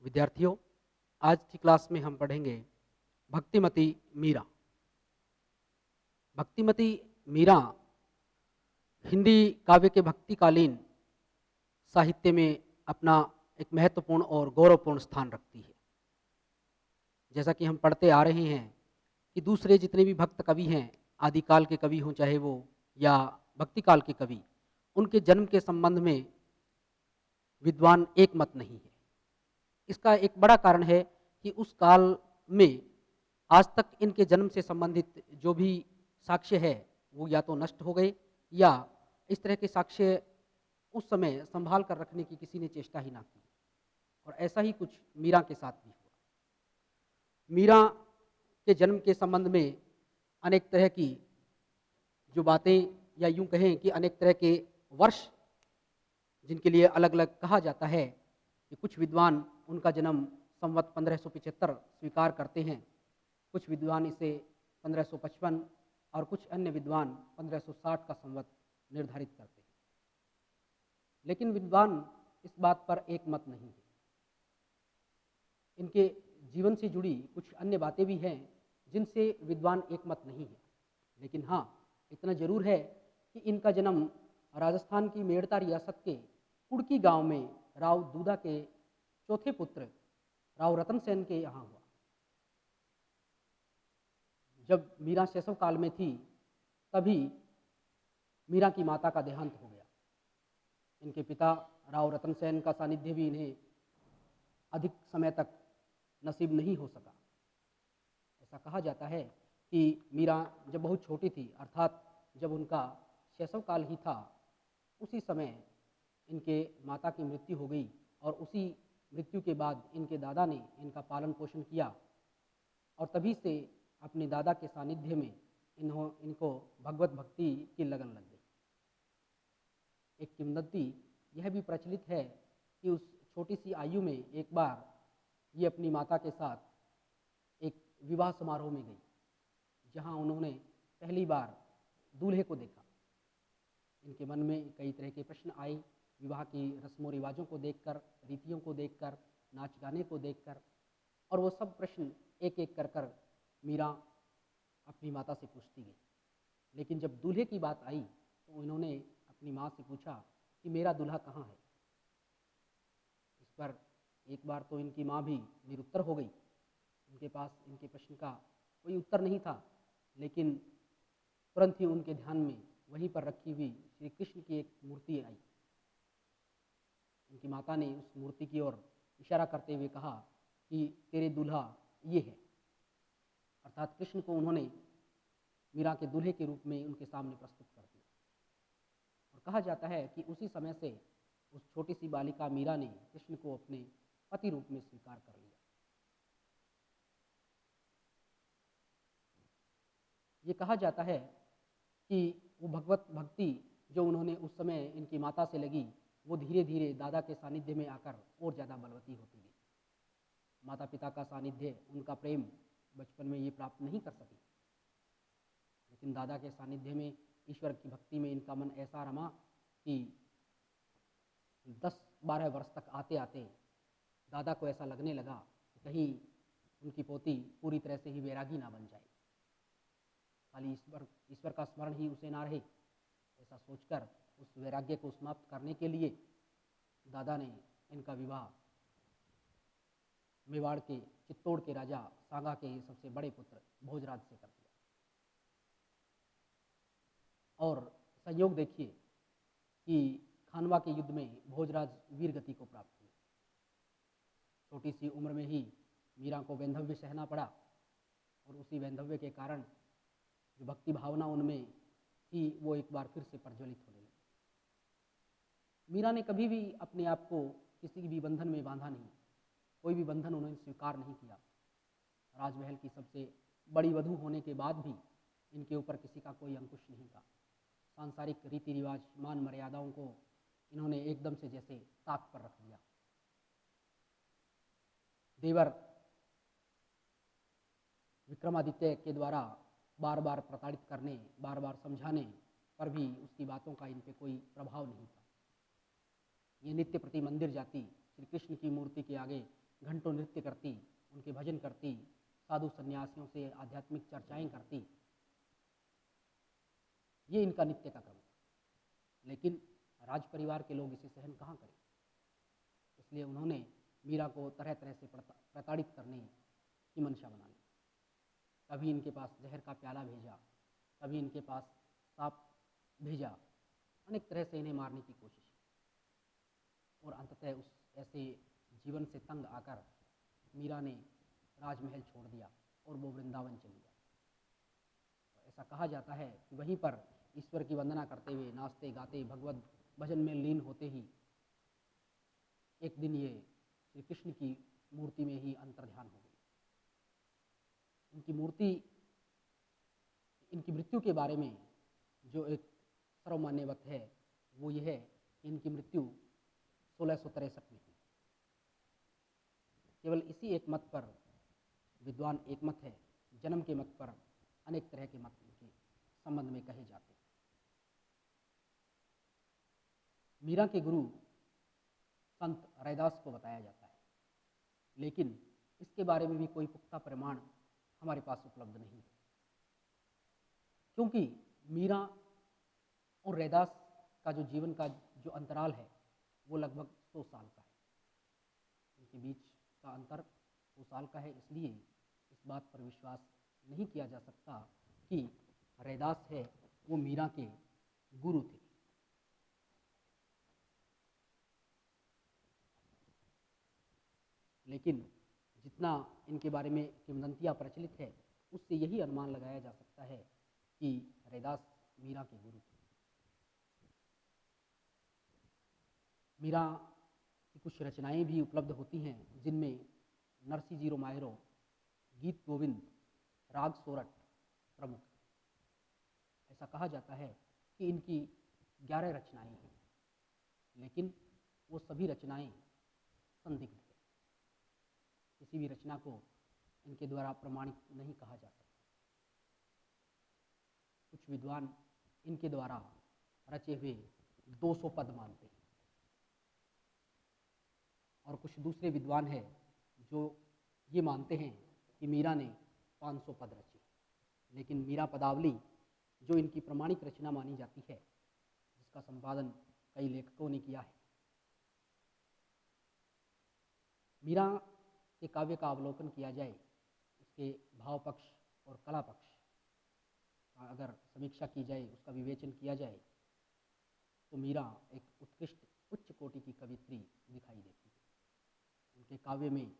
विद्यार्थियों, आज की क्लास में हम पढ़ेंगे भक्तिमती मीरा। भक्तिमती मीरा हिंदी काव्य के भक्तिकालीन साहित्य में अपना एक महत्वपूर्ण और गौरवपूर्ण स्थान रखती है। जैसा कि हम पढ़ते आ रहे हैं कि दूसरे जितने भी भक्त कवि हैं, आदिकाल के कवि हों चाहे वो या भक्तिकाल के कवि, उनके जन्म के संबंध में विद्वान एक मत नहीं है। इसका एक बड़ा कारण है कि उस काल में आज तक इनके जन्म से संबंधित जो भी साक्ष्य है वो या तो नष्ट हो गए या इस तरह के साक्ष्य उस समय संभाल कर रखने की किसी ने चेष्टा ही ना की। और ऐसा ही कुछ मीरा के साथ भी हुआ। मीरा के जन्म के संबंध में अनेक तरह की जो बातें या यूं कहें कि अनेक तरह के वर्ष जिनके लिए अलग अलग कहा जाता है कि कुछ विद्वान उनका जन्म संवत 1575 स्वीकार करते हैं, कुछ विद्वान इसे 1555 और कुछ अन्य विद्वान 1560 का संवत निर्धारित करते हैं। लेकिन विद्वान इस बात पर एक मत नहीं है। इनके जीवन से जुड़ी कुछ अन्य बातें भी हैं जिनसे विद्वान एक मत नहीं है। लेकिन हाँ, इतना जरूर है कि इनका जन्म राजस्थान की मेड़ता रियासत के कुड़की गांव में राव दूधा के चौथे पुत्र राव रतन सेन के यहाँ हुआ। जब मीरा शैशव काल में थी तभी मीरा की माता का देहांत हो गया। इनके पिता राव रतन सेन का सानिध्य भी इन्हें अधिक समय तक नसीब नहीं हो सका। ऐसा कहा जाता है कि मीरा जब बहुत छोटी थी, अर्थात जब उनका शैशव काल ही था, उसी समय इनके माता की मृत्यु हो गई और उसी मृत्यु के बाद इनके दादा ने इनका पालन पोषण किया और तभी से अपने दादा के सानिध्य में इनको भगवत भक्ति की लगन लग गई। एक किंवदंती यह भी प्रचलित है कि उस छोटी सी आयु में एक बार ये अपनी माता के साथ एक विवाह समारोह में गई, जहां उन्होंने पहली बार दूल्हे को देखा। इनके मन में कई तरह के प्रश्न आए, विवाह की रस्मों रिवाजों को देखकर, रीतियों को देखकर, नाच गाने को देखकर, और वो सब प्रश्न एक एक कर मीरा अपनी माता से पूछती गई। लेकिन जब दूल्हे की बात आई तो इन्होंने अपनी माँ से पूछा कि मेरा दूल्हा कहाँ है। इस पर एक बार तो इनकी माँ भी निरुत्तर हो गई। उनके पास इनके प्रश्न का कोई उत्तर नहीं था। लेकिन तुरंत ही उनके ध्यान में वहीं पर रखी हुई श्री कृष्ण की एक मूर्ति आई। उनकी माता ने उस मूर्ति की ओर इशारा करते हुए कहा कि तेरे दूल्हा ये है। अर्थात कृष्ण को उन्होंने मीरा के दूल्हे के रूप में उनके सामने प्रस्तुत कर दिया। और कहा जाता है कि उसी समय से उस छोटी सी बालिका मीरा ने कृष्ण को अपने पति रूप में स्वीकार कर लिया। ये कहा जाता है कि वो भगवत भक्ति जो उन्होंने उस समय इनकी माता से लगी, वो धीरे धीरे दादा के सानिध्य में आकर और ज़्यादा बलवती होती गई। माता पिता का सानिध्य, उनका प्रेम बचपन में ये प्राप्त नहीं कर सकी, लेकिन दादा के सानिध्य में, ईश्वर की भक्ति में इनका मन ऐसा रमा कि 10-12 वर्ष तक आते आते दादा को ऐसा लगने लगा कि कहीं उनकी पोती पूरी तरह से ही वैरागी ना बन जाए, खाली ईश्वर का स्मरण ही उसे ना रहे। ऐसा सोचकर उस वैराग्य को समाप्त करने के लिए दादा ने इनका विवाह मेवाड़ के चित्तौड़ के राजा सांगा के सबसे बड़े पुत्र भोजराज से कर दिया। और संयोग देखिए कि खानवा के युद्ध में भोजराज वीर गति को प्राप्त हुए। छोटी सी उम्र में ही मीरा को वैंधव्य सहना पड़ा और उसी वैंधव्य के कारण जो भक्ति भावना उनमें थी वो एक बार फिर से प्रज्वलित होने लगी। मीरा ने कभी भी अपने आप को किसी भी बंधन में बांधा नहीं, कोई भी बंधन उन्होंने स्वीकार नहीं किया। राजमहल की सबसे बड़ी वधू होने के बाद भी इनके ऊपर किसी का कोई अंकुश नहीं था। सांसारिक रीति रिवाज, मान मर्यादाओं को इन्होंने एकदम से जैसे ताक पर रख दिया। देवर विक्रमादित्य के द्वारा बार बार प्रताड़ित करने, बार बार समझाने पर भी उसकी बातों का इन पे कोई प्रभाव नहीं था। ये नित्य प्रति मंदिर जाती, श्री कृष्ण की मूर्ति के आगे घंटों नृत्य करती, उनके भजन करती, साधु सन्यासियों से आध्यात्मिक चर्चाएं करती। ये इनका नित्य का क्रम था। लेकिन राज परिवार के लोग इसे सहन कहाँ करें, इसलिए उन्होंने मीरा को तरह तरह से प्रताड़ित करने की मंशा बना ली। कभी इनके पास जहर का प्याला भेजा, कभी इनके पास सांप भेजा, अनेक तरह से इन्हें मारने की कोशिश की। और अंततः उस ऐसे जीवन से तंग आकर मीरा ने राजमहल छोड़ दिया और वो वृंदावन चली गई। ऐसा कहा जाता है कि वहीं पर ईश्वर की वंदना करते हुए, नाचते गाते, भगवत भजन में लीन होते ही एक दिन ये श्री कृष्ण की मूर्ति में ही अंतर्ध्यान हो गई। इनकी मूर्ति, इनकी मृत्यु के बारे में जो एक सर्वमान्यवत है वो ये है कि इनकी मृत्यु 1663 में हुई। केवल इसी एक मत पर विद्वान एक मत है, जन्म के मत पर अनेक तरह के मत इनके संबंध में कहे जाते हैं। मीरा के गुरु संत रैदास को बताया जाता है, लेकिन इसके बारे में भी कोई पुख्ता प्रमाण हमारे पास उपलब्ध नहीं है, क्योंकि मीरा और रैदास का जो जीवन का जो अंतराल है वो लगभग 100 साल का है। इनके बीच का अंतर 100 साल का है, इसलिए इस बात पर विश्वास नहीं किया जा सकता कि रैदास है वो मीरा के गुरु थे। लेकिन जितना इनके बारे में किंवदंतियाँ प्रचलित है, उससे यही अनुमान लगाया जा सकता है कि रैदास मीरा के गुरु थे। मीरा की कुछ रचनाएं भी उपलब्ध होती हैं, जिनमें नरसी जीरो मायरो, गीत गोविंद, राग सोरठ प्रमुख है। ऐसा कहा जाता है कि इनकी 11 रचनाएं हैं, लेकिन वो सभी रचनाएं संदिग्ध है। किसी भी रचना को इनके द्वारा प्रमाणित नहीं कहा जा सकता। कुछ विद्वान इनके द्वारा रचे हुए 200 पद मानते हैं, और कुछ दूसरे विद्वान हैं जो ये मानते हैं कि मीरा ने 500 पद रचे। लेकिन मीरा पदावली जो इनकी प्रमाणिक रचना मानी जाती है, जिसका संपादन कई लेखकों ने किया है, मीरा के काव्य का अवलोकन किया जाए, उसके भाव पक्ष और कला पक्ष का अगर समीक्षा की जाए, उसका विवेचन किया जाए, तो मीरा एक उत्कृष्ट उच्च कोटि की कवित्री दिखाई देती है। उनके काव्य में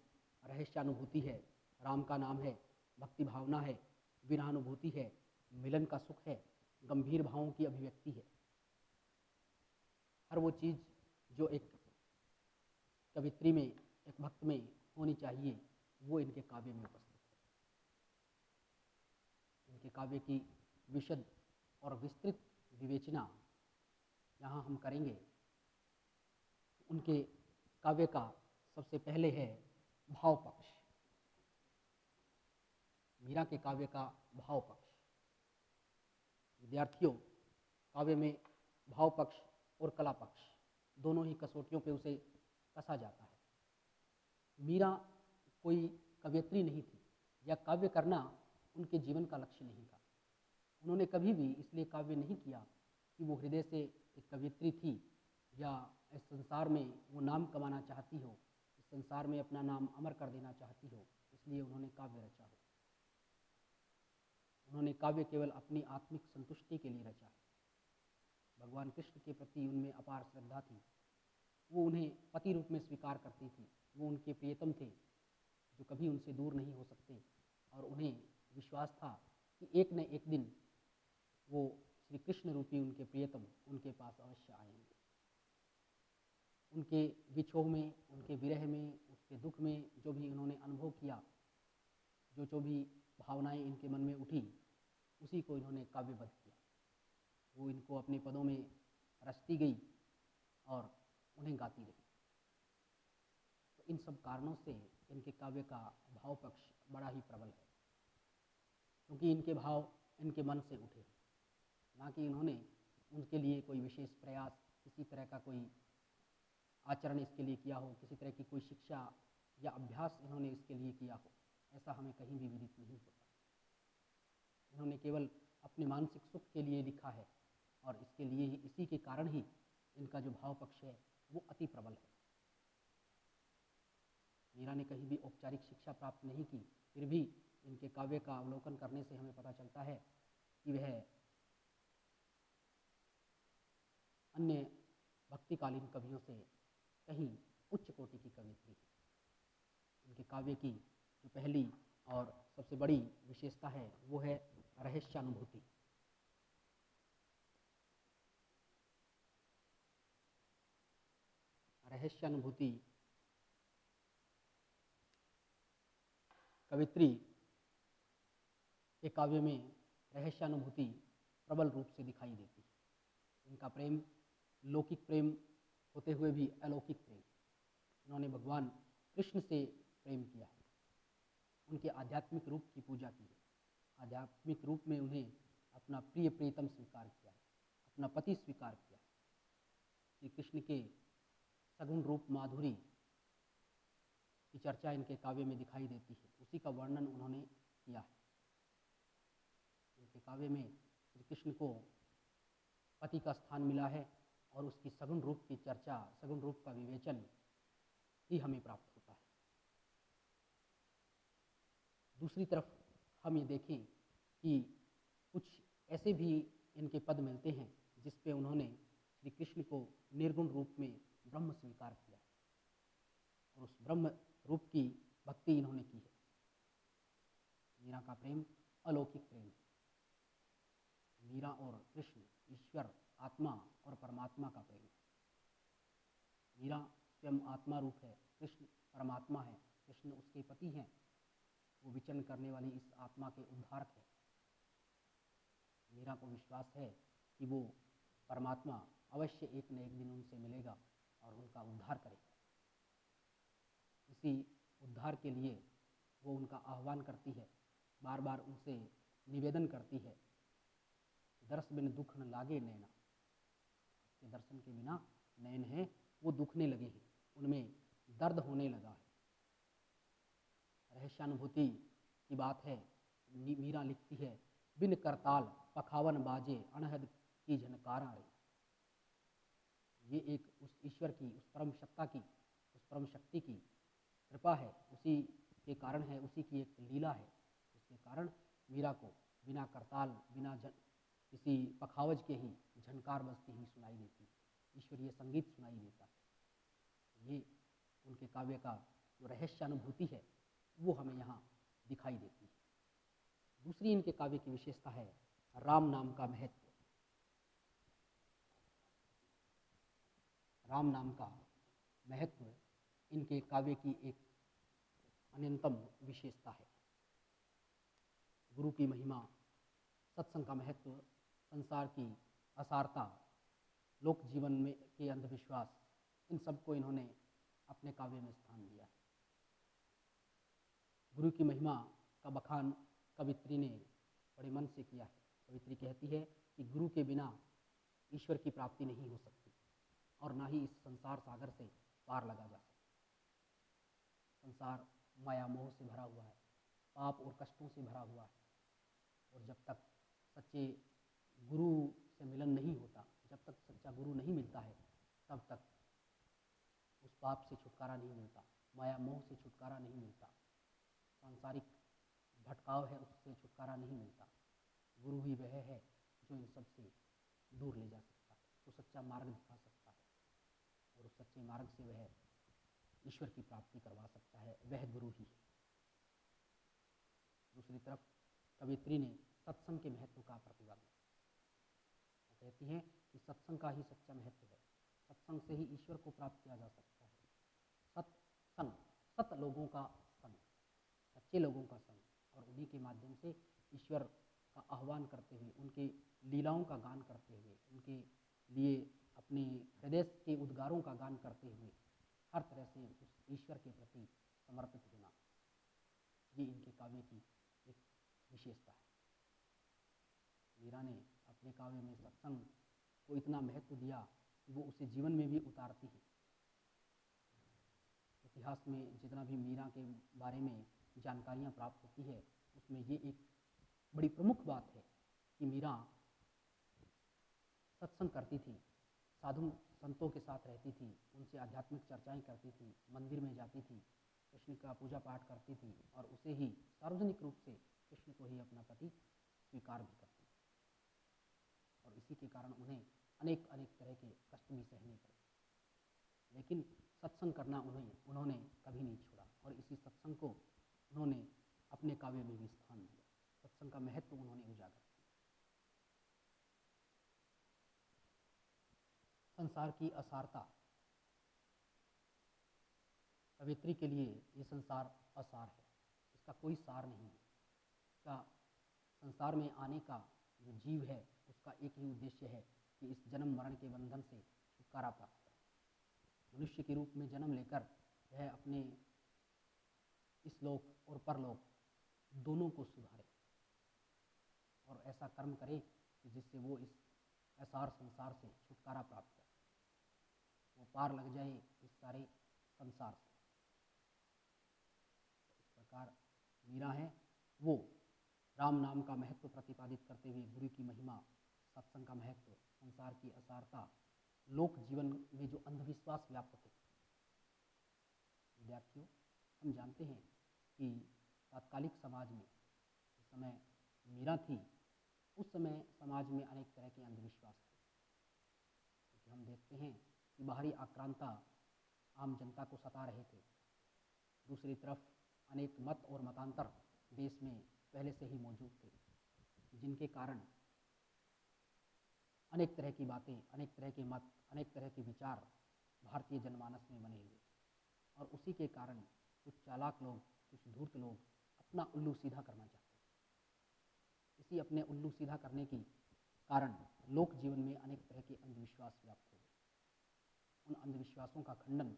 रहस्यानुभूति है, राम का नाम है, भक्ति भावना है, विरहानुभूति है, मिलन का सुख है, गंभीर भावों की अभिव्यक्ति है। हर वो चीज़ जो एक कवित्री में, एक भक्त में होनी चाहिए, वो इनके काव्य में उपस्थित है। इनके काव्य की विशद और विस्तृत विवेचना यहाँ हम करेंगे। उनके काव्य का सबसे पहले है भाव पक्ष। मीरा के काव्य का भाव पक्ष। विद्यार्थियों, काव्य में भाव पक्ष और कला पक्ष दोनों ही कसौटियों पे उसे कसा जाता है। मीरा कोई कवयित्री नहीं थी, या काव्य करना उनके जीवन का लक्ष्य नहीं था। उन्होंने कभी भी इसलिए काव्य नहीं किया कि वो हृदय से एक कवयित्री थी, या इस संसार में वो नाम कमाना चाहती हो, इस संसार में अपना नाम अमर कर देना चाहती हो, इसलिए उन्होंने काव्य रचा हो। उन्होंने काव्य केवल अपनी आत्मिक संतुष्टि के लिए रचा है। भगवान कृष्ण के प्रति उनमें अपार श्रद्धा थी। वो उन्हें पति रूप में स्वीकार करती थी। वो उनके प्रियतम थे, जो कभी उनसे दूर नहीं हो सकते, और उन्हें विश्वास था कि एक न एक दिन वो श्री कृष्ण रूपी उनके प्रियतम उनके पास अवश्य आएंगे। उनके विछोह में, उनके विरह में, उसके दुख में जो भी उन्होंने अनुभव किया, जो भी भावनाएं इनके मन में उठी, उसी को इन्होंने काव्यबद्ध किया। वो इनको अपने पदों में रचती गई और उन्हें गाती रही। तो इन सब कारणों से इनके काव्य का भाव पक्ष बड़ा ही प्रबल है, क्योंकि इनके भाव इनके मन से उठे, ना कि इन्होंने उनके लिए कोई विशेष प्रयास, किसी तरह का कोई आचरण इसके लिए किया हो, किसी तरह की कोई शिक्षा या अभ्यास इन्होंने इसके लिए किया हो, ऐसा हमें कहीं भी विदित नहीं होता। इन्होंने केवल अपने मानसिक सुख के लिए लिखा है और इसके लिए ही, इसी के कारण ही इनका जो भाव पक्ष है वो अति प्रबल है। मीरा ने कहीं भी औपचारिक शिक्षा प्राप्त नहीं की, फिर भी इनके काव्य का अवलोकन करने से हमें पता चलता है कि वह अन्य भक्तिकालीन कवियों से कहीं उच्च कोटि की कवियत्री है। इनके काव्य की जो पहली और सबसे बड़ी विशेषता है वो है रहस्यानुभूति। रहस्यानुभूति कवित्री के काव्य में रहस्यानुभूति प्रबल रूप से दिखाई देती है। इनका प्रेम लौकिक प्रेम होते हुए भी अलौकिक प्रेम, इन्होंने भगवान कृष्ण से प्रेम किया है, उनके आध्यात्मिक रूप की पूजा की है, आध्यात्मिक रूप में उन्हें अपना प्रिय प्रियतम स्वीकार किया है, अपना पति स्वीकार किया है। श्री कृष्ण के सगुण रूप माधुरी की चर्चा इनके काव्य में दिखाई देती है, उसी का वर्णन उन्होंने किया है। इनके काव्य में श्री कृष्ण को पति का स्थान मिला है और उसकी सगुण रूप की चर्चा, सगुण रूप का विवेचन ही हमें प्राप्त होता है। दूसरी तरफ हम ये देखें कि कुछ ऐसे भी इनके पद मिलते हैं जिस पे उन्होंने श्री कृष्ण को निर्गुण रूप में ब्रह्म स्वीकार किया है और उस ब्रह्म रूप की भक्ति इन्होंने की है। मीरा का प्रेम अलौकिक प्रेम है। मीरा और कृष्ण, ईश्वर, आत्मा और परमात्मा का प्रेम है। मीरा स्वयं आत्मा रूप है, कृष्ण परमात्मा है, कृष्ण उसके पति हैं, वो विचरण करने वाली इस आत्मा के उद्धारक है। मीरा को विश्वास है कि वो परमात्मा अवश्य एक न एक दिन उनसे मिलेगा और उनका उद्धार करेगा। इसी उद्धार के लिए वो उनका आह्वान करती है, बार बार उनसे निवेदन करती है, दर्श बिन दुख न लागे नैना, आपके दर्शन के बिना नयन है वो दुखने लगे हैं, उनमें दर्द होने लगा है। रहस्यानुभूति की बात है, मीरा लिखती है, बिन करताल पखावन बाजे अनहद की झनकारा रे। ये एक उस ईश्वर की, उस परम सत्ता की, उस परम शक्ति की कृपा है, उसी के कारण है, उसी की एक लीला है जिसके कारण मीरा को बिना करताल, बिना किसी पखावज के ही झनकार बजती हुई सुनाई देती है, ईश्वरीय संगीत सुनाई देता है। ये उनके काव्य का जो रहस्यानुभूति है वो हमें यहाँ दिखाई देती है। दूसरी इनके काव्य की विशेषता है राम नाम का महत्व। राम नाम का महत्व इनके काव्य की एक अनंतम विशेषता है। गुरु की महिमा, सत्संग का महत्व, संसार की असारता, लोक जीवन में के अंधविश्वास, इन सबको इन्होंने अपने काव्य में स्थान दिया है। गुरु की महिमा का बखान कवित्री ने बड़े मन से किया है। कवित्री कहती है कि गुरु के बिना ईश्वर की प्राप्ति नहीं हो सकती और ना ही इस संसार सागर से पार लगा जा सकता। संसार माया मोह से भरा हुआ है, पाप और कष्टों से भरा हुआ है और जब तक सच्चे गुरु से मिलन नहीं होता, जब तक सच्चा गुरु नहीं मिलता है, तब तक उस पाप से छुटकारा नहीं मिलता, माया मोह से छुटकारा नहीं मिलता, सांसारिक भटकाव है उससे छुटकारा नहीं मिलता। गुरु ही वह है जो इन सब से दूर ले जा सकता है, जो सच्चा मार्ग दिखा सकता है और उस सच्चे मार्ग से वह ईश्वर की प्राप्ति करवा सकता है, वह गुरु ही है। दूसरी तरफ कवित्री ने सत्संग के महत्व का प्रतिपादन, वो कहती हैं कि सत्संग का ही सच्चा महत्व है, सत्संग से ही ईश्वर को प्राप्त किया जा सकता है। सत्संग, सत लोगों का संग, सच्चे लोगों का संग, और उन्हीं के माध्यम से ईश्वर का आह्वान करते हुए, उनके लीलाओं का गान करते हुए, उनके लिए अपने हृदय के उद्गारों का गान करते हुए हर तरह से उस ईश्वर के प्रति समर्पित होना, ये इनके काव्य की एक विशेषता है। मीरा ने अपने काव्य में सत्संग को इतना महत्व दिया कि वो उसे जीवन में भी उतारती है। तो इतिहास में जितना भी मीरा के बारे में जानकारियाँ प्राप्त होती है, उसमें ये एक बड़ी प्रमुख बात है कि मीरा सत्संग करती थी, साधु संतों के साथ रहती थी, उनसे आध्यात्मिक चर्चाएं करती थी, मंदिर में जाती थी, कृष्ण का पूजा पाठ करती थी और उसे ही सार्वजनिक रूप से कृष्ण को ही अपना पति स्वीकार भी करती थी। और इसी के कारण उन्हें अनेक अनेक तरह के कष्ट भी सहने पड़े, लेकिन सत्संग करना उन्होंने कभी नहीं छोड़ा और इसी सत्संग को उन्होंने अपने काव्य में भी स्थान दिया। सत्संग का महत्व उन्होंने उजागर किया। संसार की असारता, कवित्री के लिए ये संसार असार है, इसका कोई सार नहीं है। इसका संसार में आने का जो जीव है उसका एक ही उद्देश्य है कि इस जन्म मरण के बंधन से छुटकारा प्राप्त करे। मनुष्य के रूप में जन्म लेकर वह अपने इस लोक और परलोक दोनों को सुधारे और ऐसा कर्म करे कि जिससे वो इस असार संसार से छुटकारा प्राप्त करे, वो पार लग जाए इस सारे संसार से। तो इस प्रकार मीरा है वो राम नाम का महत्व प्रतिपादित करते हुए गुरु की महिमा, सत्संग का महत्व, संसार की असारता, लोक जीवन में जो अंधविश्वास व्याप्त थे। विद्यार्थियों, हम जानते हैं कि तात्कालिक समाज में जिस समय मीरा थी उस समय समाज में अनेक तरह के अंधविश्वास थे, क्योंकि हम देखते हैं कि बाहरी आक्रांता आम जनता को सता रहे थे। दूसरी तरफ अनेक मत और मतांतर देश में पहले से ही मौजूद थे, जिनके कारण अनेक तरह की बातें, अनेक तरह के मत, अनेक तरह के विचार भारतीय जनमानस में बने हुए। और उसी के कारण कुछ चालाक लोग, कुछ धूर्त लोग अपना उल्लू सीधा करना चाहते थे। इसी अपने उल्लू सीधा करने के कारण लोक जीवन में अनेक तरह के अंधविश्वास व्याप्त हो गए। उन अंधविश्वासों का खंडन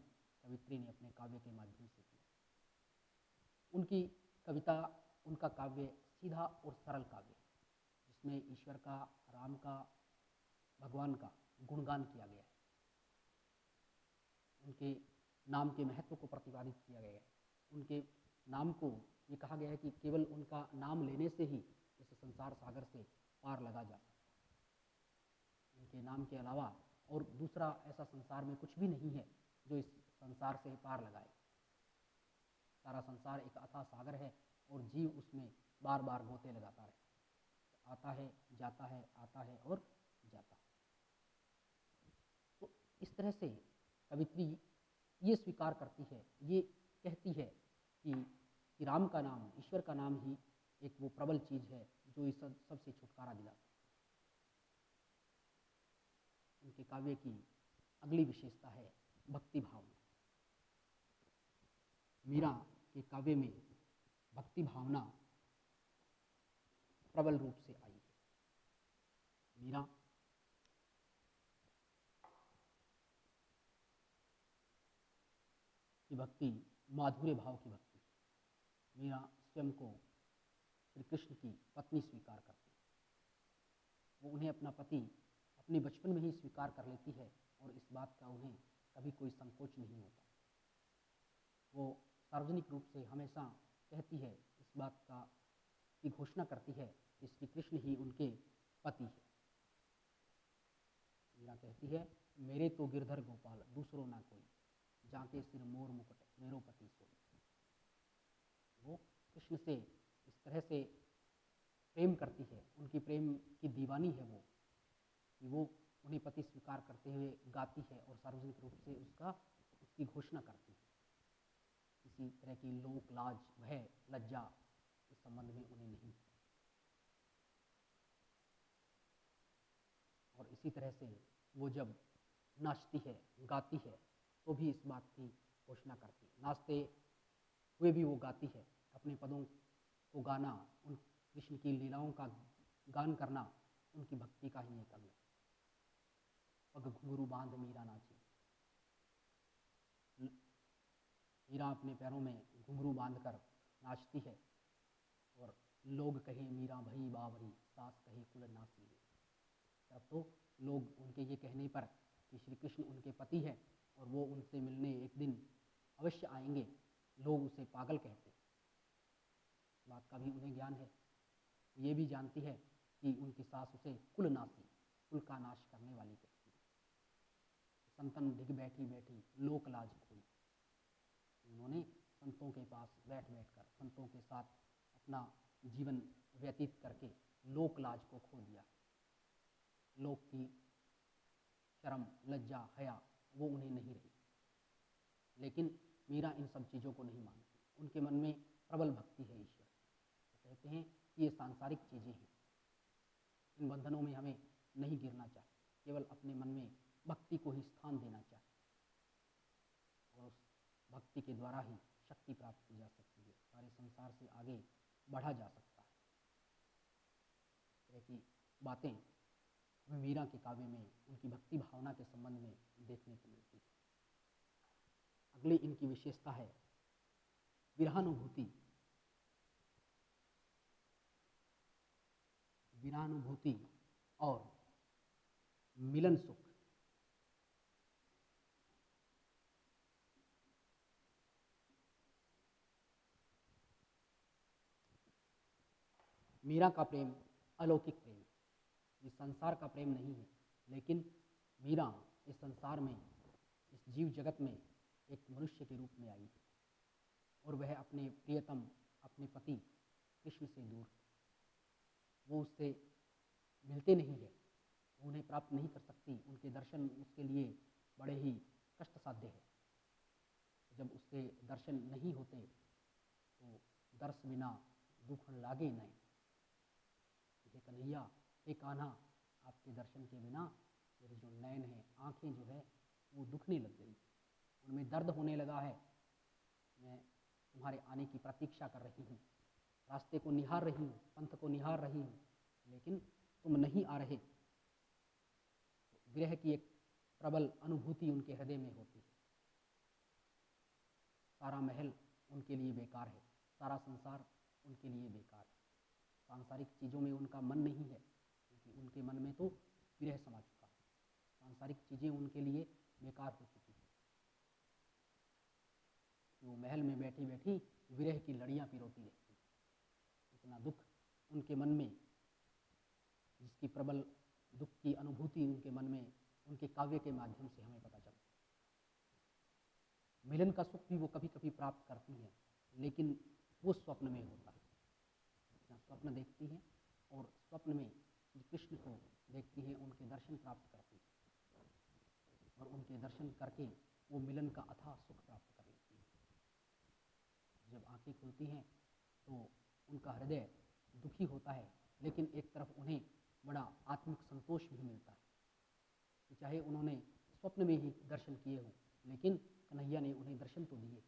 कवित्री ने अपने काव्य के माध्यम से किया। उनकी कविता, उनका काव्य सीधा और सरल काव्य है, जिसमें ईश्वर का, राम का, भगवान का गुणगान किया गया है। उनके नाम के महत्व को प्रतिपादित किया गया है। उनके नाम को ये कहा गया है कि केवल उनका नाम लेने से ही इस संसार सागर से पार लगा जा सकता है। उनके नाम के अलावा और दूसरा ऐसा संसार में कुछ भी नहीं है जो इस संसार से पार लगाए। सारा संसार एक अथाह सागर है और जीव उसमें बार बार गोते लगाता रहता है, आता है, जाता है, आता है और जाता है। तो इस तरह से कवित्री ये स्वीकार करती है, ये कहती है कि राम का नाम, ईश्वर का नाम ही एक वो प्रबल चीज़ है जो इस सबसे छुटकारा दिलाता है। उनके काव्य की अगली विशेषता है भक्ति भावना। मीरा के काव्य में भक्ति भावना प्रबल रूप से आई है। मीरा की भक्ति माधुर्य भाव की भक्ति है। मीरा स्वयं को श्री कृष्ण की पत्नी स्वीकार करती है। वो उन्हें अपना पति अपने बचपन में ही स्वीकार कर लेती है और इस बात का उन्हें कभी कोई संकोच नहीं होता। वो सार्वजनिक रूप से हमेशा कहती है, इस बात का की घोषणा करती है कि श्री कृष्ण ही उनके पति है। मीरा कहती है, मेरे तो गिरधर गोपाल दूसरो ना कोई, जाके सिर मोर मुकुट मेरो पति सोई। वो कृष्ण से इस तरह से प्रेम करती है, उनकी प्रेम की दीवानी है वो, कि वो उन्हें पति स्वीकार करते हुए गाती है और सार्वजनिक रूप से उसकी घोषणा करती है। किसी तरह की लोक लाज, भय, लज्जा इस संबंध में उन्हें नहीं है। और इसी तरह से वो जब नाचती है, गाती है, तो भी इस बात की घोषणा करती है। नाचते हुए भी वो गाती है। अपने पदों को गाना, उन कृष्ण की लीलाओं का गान करना उनकी भक्ति का ही एक अंग है। पग घुंघरू बांध मीरा नाची। मीरा अपने पैरों में घुंघरू बांधकर नाचती है और लोग कहे मीरा भई बावरी, सास कहे कुल नासी। तब तो लोग उनके ये कहने पर कि श्री कृष्ण उनके पति है और वो उनसे मिलने एक दिन अवश्य आएंगे, लोग उसे पागल कहते हैं। इस बात का भी उन्हें ज्ञान है। वो ये भी जानती है कि उनकी सास उसे कुलनाशी, कुल का नाश करने वाली कहती है। संतन ढिग बैठी बैठी लोक लाज खोई। उन्होंने संतों के पास बैठ बैठकर संतों के साथ अपना जीवन व्यतीत करके लोक लाज को खो दिया है। लोक की शर्म, लज्जा, हया वो उन्हें नहीं रही। लेकिन मीरा इन सब चीज़ों को नहीं मानती। उनके मन में प्रबल भक्ति है ईश्वर की। वो कहते हैं कि ये सांसारिक चीज़ें हैं, इन बंधनों में हमें नहीं गिरना चाहिए, केवल अपने मन में भक्ति को ही स्थान देना चाहिए और उस भक्ति के द्वारा ही शक्ति प्राप्त की जा सकती है, सारे संसार से आगे बढ़ा जा सकता है। इस तरह की बातें हमें मीरा के काव्य में उनकी भक्ति भावना के संबंध में देखने को मिलती है। अगली इनकी विशेषता है विरहानुभूति। विरहानुभूति और मिलन सुख। मीरा का प्रेम अलौकिक प्रेम है, ये संसार का प्रेम नहीं है, लेकिन मीरा इस संसार में, इस जीव जगत में एक मनुष्य के रूप में आई है और वह अपने प्रियतम, अपने पति कृष्ण से दूर है। वो उससे मिलते नहीं है, वो उन्हें प्राप्त नहीं कर सकती, उनके दर्शन उसके लिए बड़े ही कष्ट साध्य है। जब उसके दर्शन नहीं होते तो दर्श बिना दुख लागे नहीं। हे कन्हैया, हे कान्हा, आपके दर्शन के बिना मेरे जो नयन हैं, आँखें जो है वो दुखने लग गई, उनमें दर्द होने लगा है। मैं तुम्हारे आने की प्रतीक्षा कर रही हूँ, रास्ते को निहार रही हूँ, पंथ को निहार रही हूँ, लेकिन तुम नहीं आ रहे। तो विरह की एक प्रबल अनुभूति उनके हृदय में होती है। सारा महल उनके लिए बेकार है, सारा संसार उनके लिए बेकार है, सांसारिक चीज़ों में उनका मन नहीं है, क्योंकि उनके मन में तो विरह समा चुका है। सांसारिक चीज़ें उनके लिए बेकार हो चुकी हैं कि वो महल में बैठी बैठी विरह की लड़ियाँ पिरोती रहती हैं। इतना दुख उनके मन में, जिसकी प्रबल दुख की अनुभूति उनके मन में उनके काव्य के माध्यम से हमें पता चलती है। मिलन का सुख भी वो कभी कभी प्राप्त करती हैं, लेकिन वो स्वप्न में होता है। जहाँ स्वप्न देखती हैं और स्वप्न में श्री कृष्ण को देखती हैं, उनके दर्शन प्राप्त करती हैं और उनके दर्शन करके वो मिलन का अथाह सुख प्राप्त कर लेती हैं। जब आंखें खुलती हैं तो उनका हृदय दुखी होता है, लेकिन एक तरफ उन्हें बड़ा आत्मिक संतोष भी मिलता है कि चाहे उन्होंने स्वप्न में ही दर्शन किए हों, लेकिन कन्हैया ने उन्हें दर्शन तो दिए,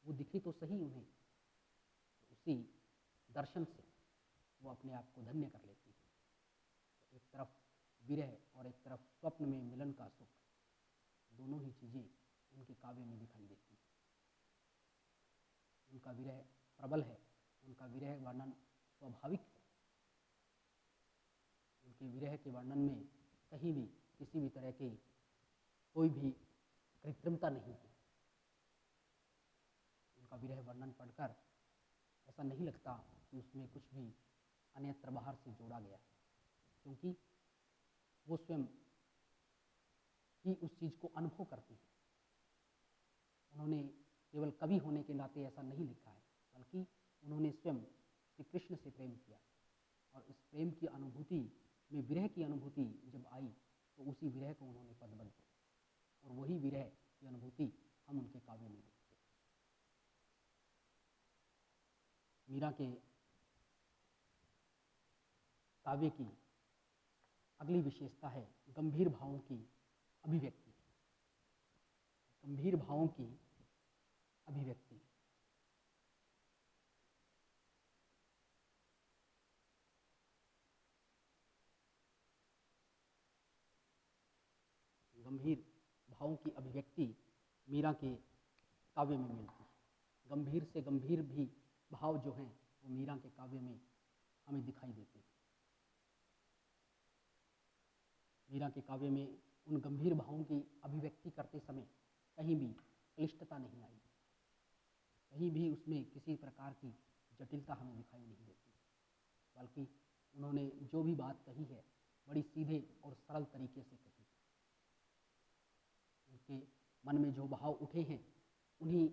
वो दिखी तो सही उन्हें। तो उसी दर्शन से वो अपने आप को धन्य कर लेती है। तो एक तरफ विरह और एक तरफ स्वप्न में मिलन का सुख, दोनों ही चीज़ें उनके काव्य में दिखाई देती हैं। उनका विरह प्रबल है, उनका विरह वर्णन स्वाभाविक है। उनके विरह के वर्णन में कहीं भी किसी भी तरह की कोई भी कृत्रिमता नहीं है। उनका विरह वर्णन पढ़कर ऐसा नहीं लगता कि उसमें कुछ भी अन्यत्र बाहर से जोड़ा गया है, क्योंकि वो स्वयं ही उस चीज़ को अनुभव करती है। उन्होंने केवल कवि होने के नाते ऐसा नहीं लिखा है, बल्कि उन्होंने स्वयं श्री कृष्ण से प्रेम किया है और इस प्रेम की अनुभूति में विरह की अनुभूति जब आई तो उसी विरह को उन्होंने पदबद्ध किया और वही विरह की अनुभूति हम उनके काव्य में देखते हैं। मीरा के काव्य की अगली विशेषता है गंभीर भावों की अभिव्यक्ति। गंभीर भावों की अभिव्यक्ति। गंभीर भावों की अभिव्यक्ति मीरा के काव्य में मिलती है। गंभीर से गंभीर भी भाव जो हैं वो मीरा के काव्य में हमें दिखाई देते हैं। मीरा के काव्य में उन गंभीर भावों की अभिव्यक्ति करते समय कहीं भी क्लिष्टता नहीं आई, कहीं भी उसमें किसी प्रकार की जटिलता हमें दिखाई नहीं देती, बल्कि उन्होंने जो भी बात कही है बड़ी सीधे और सरल तरीके से कही है। उनके मन में जो भाव उठे हैं उन्हीं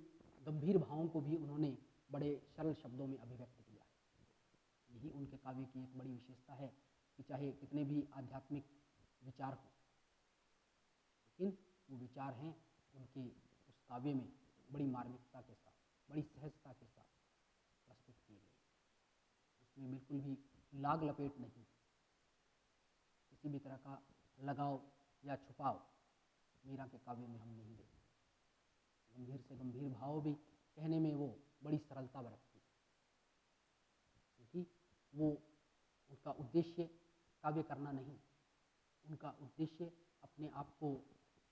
गंभीर भावों को भी उन्होंने बड़े सरल शब्दों में अभिव्यक्त किया है। यही उनके काव्य की एक बड़ी विशेषता है कि चाहे कितने भी आध्यात्मिक विचार हों, लेकिन वो विचार हैं उनके उस काव्य में बड़ी मार्मिकता के साथ, बड़ी सहजता के साथ प्रस्तुत किए गए। उसमें बिल्कुल भी लाग लपेट नहीं, किसी भी तरह का लगाव या छुपाव मीरा के काव्य में हम नहीं देखते। गंभीर से गंभीर भाव भी कहने में वो बड़ी सरलता बरतती, क्योंकि वो उनका उद्देश्य काव्य करना नहीं, उनका उद्देश्य अपने आप को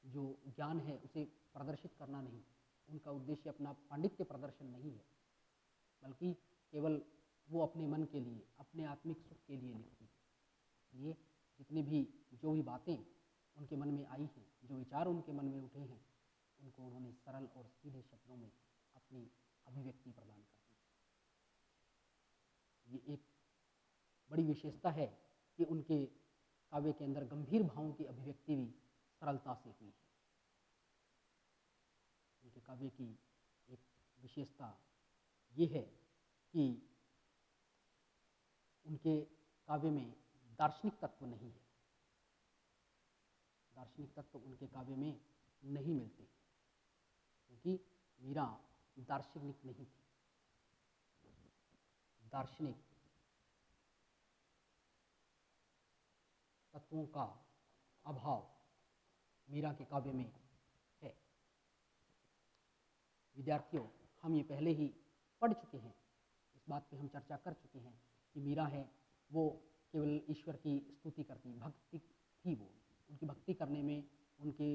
जो ज्ञान है उसे प्रदर्शित करना नहीं, उनका उद्देश्य अपना पांडित्य प्रदर्शन नहीं है, बल्कि केवल वो अपने मन के लिए, अपने आत्मिक सुख के लिए लिखती है। इसलिए जितनी भी जो भी बातें उनके मन में आई हैं, जो विचार उनके मन में उठे हैं, उनको उन्होंने सरल और सीधे शब्दों में अपनी अभिव्यक्ति प्रदान कर दी। ये एक बड़ी विशेषता है कि उनके काव्य के अंदर गंभीर भावों की अभिव्यक्ति भी सरलता से हुई है। उनके काव्य की एक विशेषता ये है कि उनके काव्य में दार्शनिक तत्व नहीं है। दार्शनिक तत्व उनके काव्य में नहीं मिलते, क्योंकि मीरा दार्शनिक नहीं थी। दार्शनिक तत्वों का अभाव मीरा के काव्य में है। विद्यार्थियों, हम ये पहले ही पढ़ चुके हैं, इस बात पे हम चर्चा कर चुके हैं कि मीरा है वो केवल ईश्वर की स्तुति करती, भक्ति थी वो। उनकी भक्ति करने में, उनके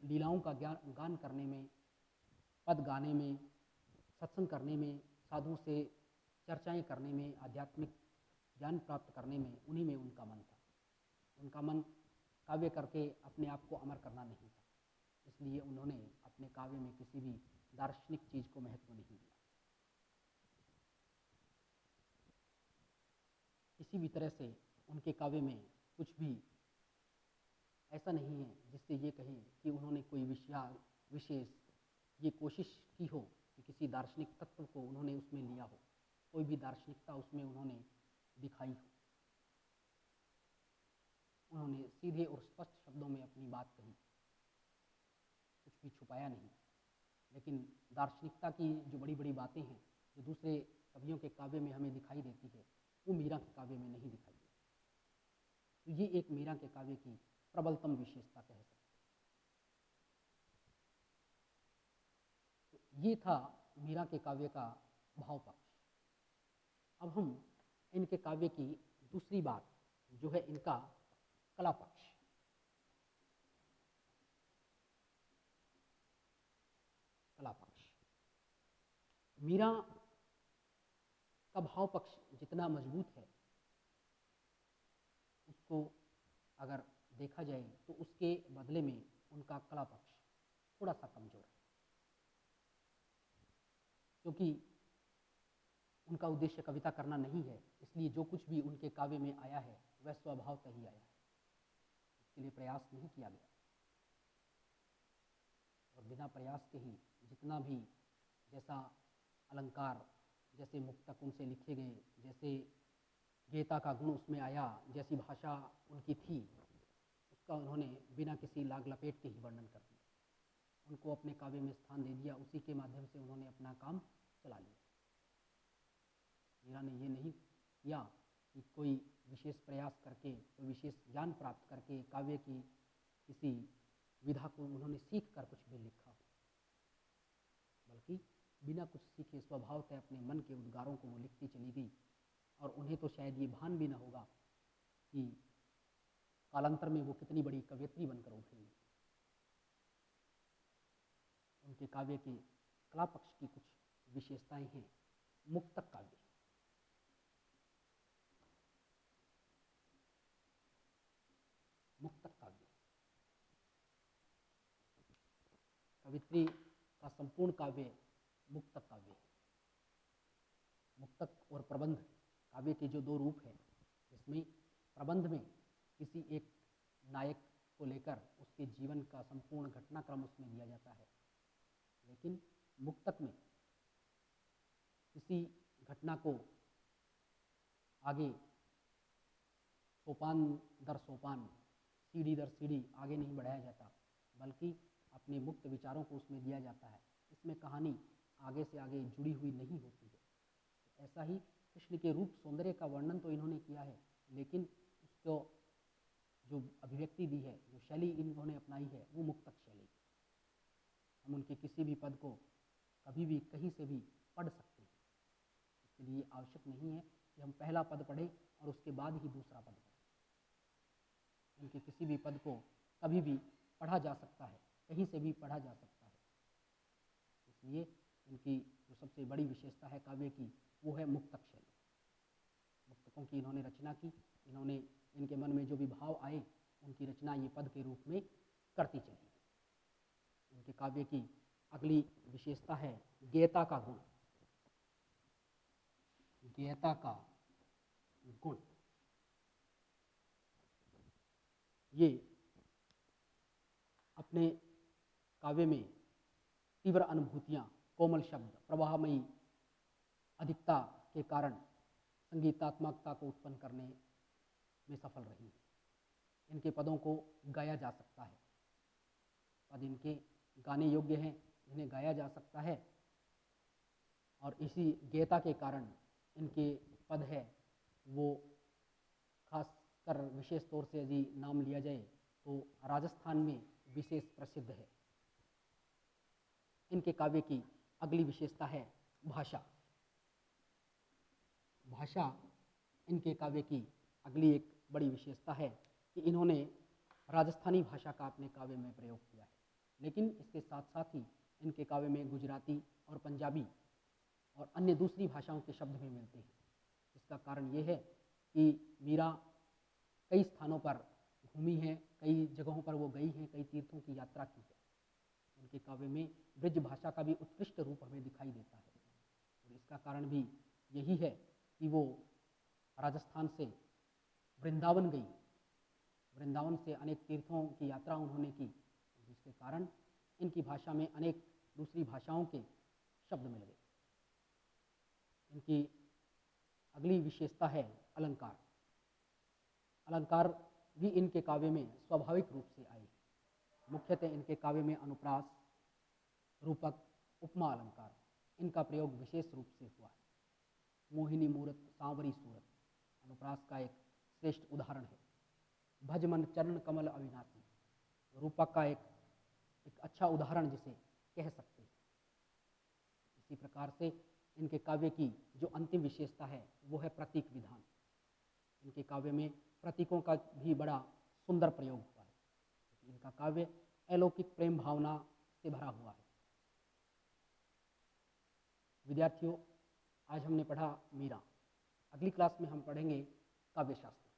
लीलाओं का गान करने में, पद गाने में, सत्संग करने में, साधुओं से चर्चाएं करने में, आध्यात्मिक ज्ञान प्राप्त करने में, उन्हीं में उनका मन था। उनका मन काव्य करके अपने आप को अमर करना नहीं था। इसलिए उन्होंने अपने काव्य में किसी भी दार्शनिक चीज को महत्व नहीं दिया। किसी भी तरह से उनके काव्य में कुछ भी ऐसा नहीं है जिससे ये कहें कि उन्होंने कोई विशेष ये कोशिश की हो कि किसी दार्शनिक तत्व को उन्होंने उसमें लिया हो, कोई भी दार्शनिकता उसमें उन्होंने दिखाई हो। उन्होंने सीधे और स्पष्ट शब्दों में अपनी बात कही, कुछ भी छुपाया नहीं। लेकिन दार्शनिकता की जो बड़ी बड़ी बातें हैं, जो दूसरे कवियों के काव्य में हमें दिखाई देती है, वो मीरा के काव्य में नहीं दिखाई देती। तो ये एक मीरा के काव्य की प्रबलतम विशेषता कह सकते हैं। तो ये था मीरा के काव्य का भाव पक्ष। अब हम इनके काव्य की दूसरी बात जो है इनका कला पक्ष। कला पक्ष, मीरा का भाव पक्ष जितना मजबूत है, उसको अगर देखा जाए तो उसके बदले में उनका कला पक्ष थोड़ा सा कमजोर है, क्योंकि उनका उद्देश्य कविता करना नहीं है। इसलिए जो कुछ भी उनके काव्य में आया है वह स्वभावतः ही आया है, उसके लिए प्रयास नहीं किया गया। और बिना प्रयास के ही जितना भी जैसा अलंकार, जैसे मुक्तक उनसे लिखे गए, जैसे गीता का गुण उसमें आया, जैसी भाषा उनकी थी, उसका उन्होंने बिना किसी लाग लपेट के ही वर्णन कर दिया, उनको अपने काव्य में स्थान दे दिया, उसी के माध्यम से उन्होंने अपना काम चला लिया। मीरा ने ये नहीं किया कि कोई विशेष प्रयास करके, कोई विशेष ज्ञान प्राप्त करके काव्य की किसी विधा को उन्होंने सीख कर कुछ भी लिखा हो, बल्कि बिना कुछ सीखे स्वभावतः अपने मन के उद्गारों को वो लिखती चली गई। और उन्हें तो शायद ये भान भी ना होगा कि कालांतर में वो कितनी बड़ी कवयित्री बनकर उभरेंगी। उनके काव्य के कला पक्ष की कुछ विशेषताएं हैं। मुक्तक काव्य, मुक्तक काव्य कवित्री का संपूर्ण काव्य मुक्तक काव्य है। मुक्तक और प्रबंध काव्य के जो दो रूप हैं, इसमें प्रबंध में किसी एक नायक को लेकर उसके जीवन का संपूर्ण घटनाक्रम उसमें दिया जाता है, लेकिन मुक्तक में किसी घटना को आगे सोपान दर सोपान, सीढ़ी दर सीढ़ी आगे नहीं बढ़ाया जाता, बल्कि अपने मुक्त विचारों को उसमें दिया जाता है। इसमें कहानी आगे से आगे जुड़ी हुई नहीं होती है। तो ऐसा ही कृष्ण के रूप सौंदर्य का वर्णन तो इन्होंने किया है, लेकिन उसको जो अभिव्यक्ति दी है, जो शैली इन्होंने अपनाई है, वो मुक्तक शैली है। हम उनके किसी भी पद को कभी भी कहीं से भी पढ़ सकते हैं। इसके लिए आवश्यक नहीं है कि हम पहला पद पढ़ें और उसके बाद ही दूसरा पद पढ़ें। उनके किसी भी पद को कभी भी पढ़ा जा सकता है, कहीं से भी पढ़ा जा सकता है। इसलिए इनकी जो सबसे बड़ी विशेषता है काव्य की, वो है मुक्तक शैली। मुक्तकों की इन्होंने रचना की, इन्होंने इनके मन में जो भी भाव आए, उनकी रचना ये पद के रूप में करती चली गई। इनके काव्य की अगली विशेषता है गेयता का गुण। गेयता का गुण, ये अपने काव्य में तीव्र अनुभूतियाँ, कोमल शब्द, प्रवाहमयी अधिकता के कारण संगीतात्मकता को उत्पन्न करने में सफल रही है। इनके पदों को गाया जा सकता है, पद इनके गाने योग्य हैं, इन्हें गाया जा सकता है, और इसी गेयता के कारण इनके पद है वो खासकर विशेष तौर से यदि नाम लिया जाए तो राजस्थान में विशेष प्रसिद्ध है। इनके काव्य की अगली विशेषता है भाषा। भाषा इनके काव्य की अगली एक बड़ी विशेषता है कि इन्होंने राजस्थानी भाषा का अपने काव्य में प्रयोग किया है, लेकिन इसके साथ साथ ही इनके काव्य में गुजराती और पंजाबी और अन्य दूसरी भाषाओं के शब्द भी मिलते हैं। इसका कारण ये है कि मीरा कई स्थानों पर घूमी हैं, कई जगहों पर वो गई हैं, कई तीर्थों की यात्रा की है। उनके काव्य में ब्रज भाषा का भी उत्कृष्ट रूप हमें दिखाई देता है, और इसका कारण भी यही है कि वो राजस्थान से वृंदावन गई, वृंदावन से अनेक तीर्थों की यात्रा उन्होंने की, जिसके कारण इनकी भाषा में अनेक दूसरी भाषाओं के शब्द मिल गए। इनकी अगली विशेषता है अलंकार। अलंकार भी इनके काव्य में स्वाभाविक रूप से आए हैं। मुख्यतः इनके काव्य में अनुप्रास, रूपक, उपमा अलंकार, इनका प्रयोग विशेष रूप से हुआ है। मोहिनी मूरत सांवरी सूरत अनुप्रास का एक श्रेष्ठ उदाहरण है। भज मन चरण कमल अविनाशी रूपक का एक अच्छा उदाहरण जिसे कह सकते हैं। इसी प्रकार से इनके काव्य की जो अंतिम विशेषता है वो है प्रतीक विधान। इनके काव्य में प्रतीकों का भी बड़ा सुंदर प्रयोग हुआ है, क्योंकि इनका काव्य अलौकिक प्रेम भावना से भरा हुआ है। विद्यार्थियों, आज हमने पढ़ा मीरा। अगली क्लास में हम पढ़ेंगे काव्य शास्त्र।